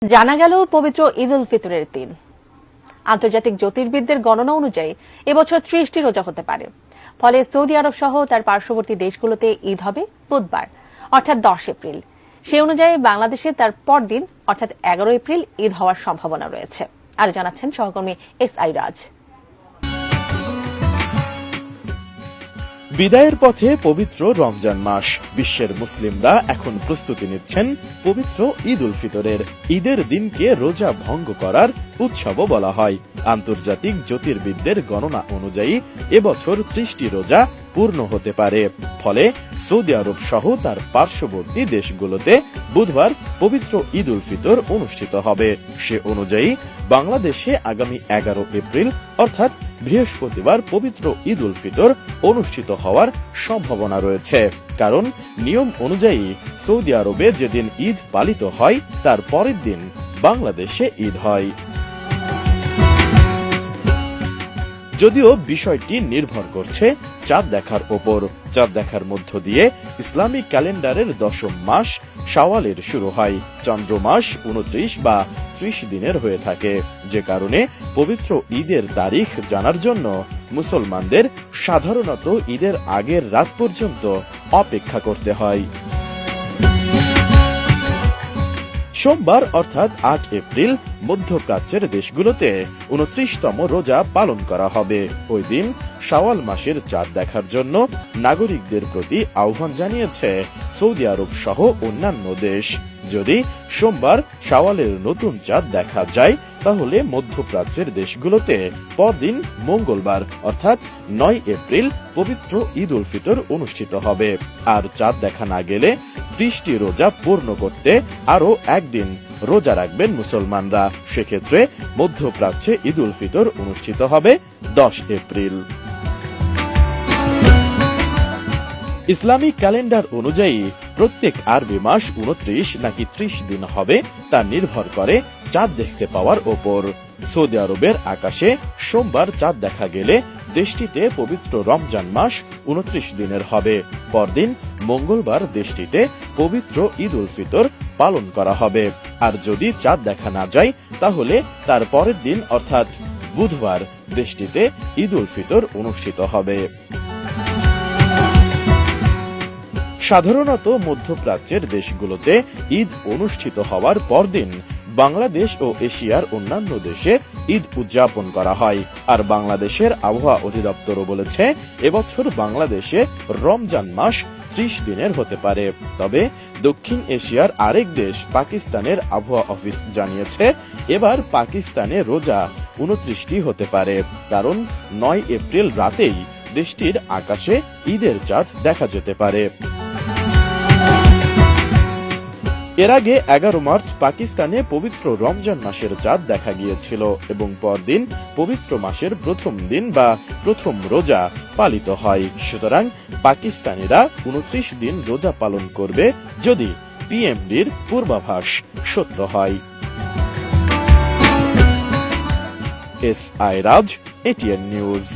জানা গেল পবিত্র ঈদ উল ফিতরের দিন। আন্তর্জাতিক জ্যোতির্বিদদের গণনা অনুযায়ী এবছর 30টি রোজা হতে পারে। ফলে সৌদি আরব সহ তার পার্শ্ববর্তী দেশগুলোতে ঈদ হবে বুধবার অর্থাৎ 10 এপ্রিল। সে অনুযায়ী বাংলাদেশে তার পরদিন অর্থাৎ 11 এপ্রিল ঈদ হওয়ার সম্ভাবনা রয়েছে। আর জানাচ্ছেন সহকর্মী SI রাজ। বিদায়ের পথে পবিত্র রমজান মাস। বিশ্বের মুসলিমরা এখন প্রস্তুতি নিচ্ছেন পবিত্র ঈদ উল ফিতরের। ঈদের দিনকে রোজা ভঙ্গ করার উৎসবও বলা হয়। আন্তর্জাতিক জ্যোতির্বিদদের গণনা অনুযায়ী এবছর 30টি রোজা পূর্ণ হতে পারে। ফলে সৌদি আরব সহ তার পার্শ্ববর্তী দেশগুলোতে বুধবার পবিত্র ঈদ উল ফিতর অনুষ্ঠিত হবে। সে অনুযায়ী বাংলাদেশে আগামী 11 এপ্রিল অর্থাৎ বৃহস্পতিবার পবিত্র ঈদ উল ফিতর অনুষ্ঠিত হওয়ার সম্ভাবনা রয়েছে। কারণ নিয়ম অনুযায়ী সৌদি আরবে যেদিন ঈদ পালিত হয় তার পরের দিন বাংলাদেশে ঈদ হয়। যদিও বিষয়টি নির্ভর করছে চাঁদ দেখার ওপর। চাঁদ দেখার মধ্য দিয়ে ইসলামিক ক্যালেন্ডারের 10ম মাস শাওয়ালের শুরু হয়। চন্দ্র মাস 29 বা 30 দিনের হয়ে থাকে, যে কারণে পবিত্র ঈদের তারিখ জানার জন্য মুসলমানদের সাধারণত ঈদের আগের রাত পর্যন্ত অপেক্ষা করতে হয়। সোমবার অর্থাৎ 8 এপ্রিল মধ্যপ্রাচ্যের দেশগুলোতে 29তম রোজা পালন করা হবে। ওই দিন শাওয়াল মাসের চাঁদ দেখার জন্য নাগরিকদের প্রতি আহ্বান জানিয়েছে সৌদি আরব সহ অন্যান্য দেশ। যদি সোমবার শাওয়ালের নতুন চাঁদ দেখা যায় তাহলে মধ্যপ্রাচ্যের দেশগুলোতে পরদিন মঙ্গলবার অর্থাৎ 9 এপ্রিল পবিত্র ঈদ উল ফিতর অনুষ্ঠিত হবে। আর চাঁদ দেখা না গেলে 30টি রোজা পূর্ণ করতে আরো একদিন রোজা রাখবেন মুসলমানরা। সেক্ষেত্রে মধ্যপ্রাচ্যে ঈদ উল ফিতর অনুষ্ঠিত হবে 10 এপ্রিল। ইসলামিক ক্যালেন্ডার অনুযায়ী প্রত্যেক আরবি মাস 29 নাকি 30 দিন হবে তা নির্ভর করে চাঁদ দেখতে পাওয়ার ওপর। সৌদি আরবের আকাশে সোমবার চাঁদ দেখা গেলে দেশটিতে পবিত্র রমজান মাস 29 দিনের হবে। পরদিন মঙ্গলবার দেশটিতে পবিত্র ঈদ উল ফিতর পালন করা হবে। আর যদি চাঁদ দেখা না যায় তাহলে তার পরের দিন অর্থাৎ বুধবার দেশটিতে ঈদ উল ফিতর অনুষ্ঠিত হবে। সাধারণত মধ্যপ্রাচ্যের দেশগুলোতে ঈদ অনুষ্ঠিত হওয়ার পরদিন বাংলাদেশ ও এশিয়ার অন্যান্য দেশে ঈদ উদযাপন করা হয়। আর বাংলাদেশের আবহাওয়া অধিদপ্তরও বলেছে এবছর বাংলাদেশে রমজান মাস 30 দিনের হতে পারে। তবে দক্ষিণ এশিয়ার আরেক দেশ পাকিস্তানের আবহাওয়া অফিস জানিয়েছে এবার পাকিস্তানে রোজা 29টি হতে পারে, কারণ 9 এপ্রিল রাতেই দেশটির আকাশে ঈদের চাঁদ দেখা যেতে পারে। এর আগে 11 মার্চ পাকিস্তানে পবিত্র রমজান মাসের চাঁদ দেখা গিয়েছিল এবং পরদিন পবিত্র মাসের প্রথম দিন বা প্রথম রোজা পালিত হয়। সুতরাং পাকিস্তানিরা 29 দিন রোজা পালন করবে যদি পিএমডির পূর্বাভাস সত্য হয়। SI রাজ, ATN নিউজ।